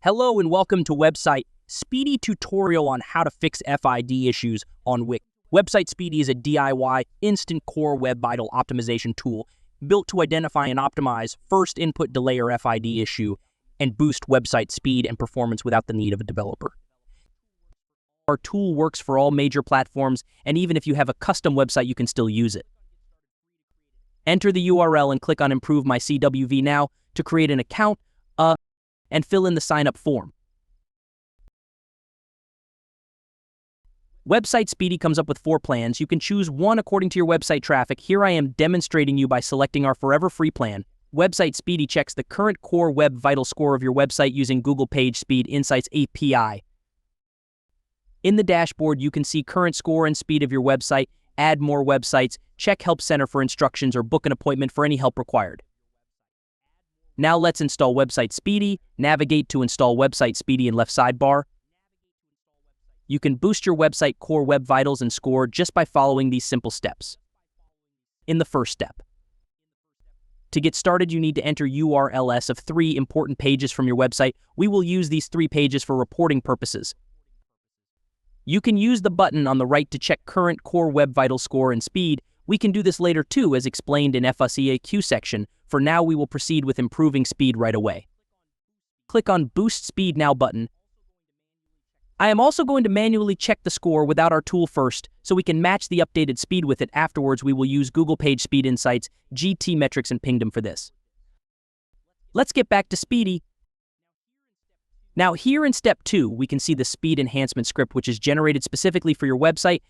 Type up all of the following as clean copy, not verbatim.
Hello and welcome to website Speedy tutorial on how to fix FID issues on Wix. Website Speedy is a DIY instant core web vital optimization tool built to identify and optimize first input delay or FID issue and boost website speed and performance without the need of a developer. Our tool works for all major platforms, and even if you have a custom website, you can still use it. Enter the URL and click on Improve My CWV now to create an account and fill in the sign-up form. Website Speedy comes up with 4 plans. You can choose one according to your website traffic. Here I am demonstrating you by selecting our forever free plan. Website Speedy checks the current core web vital score of your website using Google Page Speed Insights API. In the dashboard, you can see current score and speed of your website, add more websites, check Help Center for instructions, or book an appointment for any help required. Now let's install Website Speedy. Navigate to Install Website Speedy in left sidebar. You can boost your website core web vitals and score just by following these simple steps. In the first step, to get started, you need to enter URLs of 3 important pages from your website. We will use these 3 pages for reporting purposes. You can use the button on the right to check current core web vital score and speed. We can do this later too, as explained in FAQ section. For now, we will proceed with improving speed right away. Click on Boost Speed Now button. I am also going to manually check the score without our tool first, so we can match the updated speed with it. Afterwards, we will use Google Page Speed Insights, GT Metrics, and Pingdom for this. Let's get back to Speedy. Now here in step 2, we can see the speed enhancement script, which is generated specifically for your website.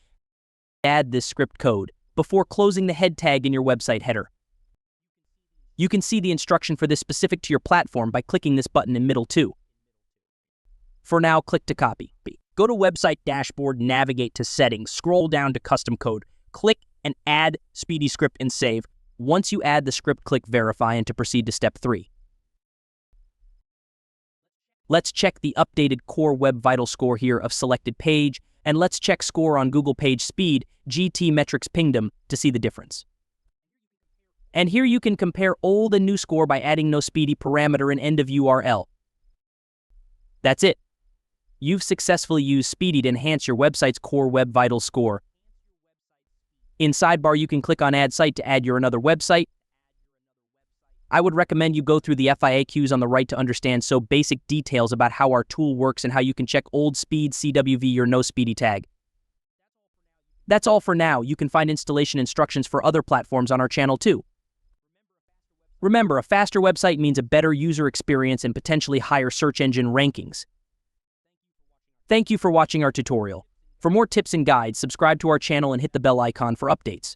Add this script code before closing the head tag in your website header. You can see the instruction for this specific to your platform by clicking this button in middle 2. For now, click to copy. Go to Website Dashboard, navigate to Settings, scroll down to Custom Code, click and add Speedy script and save. Once you add the script, click Verify and to proceed to step 3. Let's check the updated core web vital score here of selected page, and let's check score on Google Page Speed, GT Metrics Pingdom to see the difference. And here you can compare old and new score by adding no Speedy parameter and end of URL. That's it. You've successfully used Speedy to enhance your website's core web vital score. In sidebar, you can click on Add Site to add your another website. I would recommend you go through the FAQs on the right to understand so basic details about how our tool works and how you can check old speed CWV or no Speedy tag. That's all for now. You can find installation instructions for other platforms on our channel too. Remember, a faster website means a better user experience and potentially higher search engine rankings. Thank you for watching our tutorial. For more tips and guides, subscribe to our channel and hit the bell icon for updates.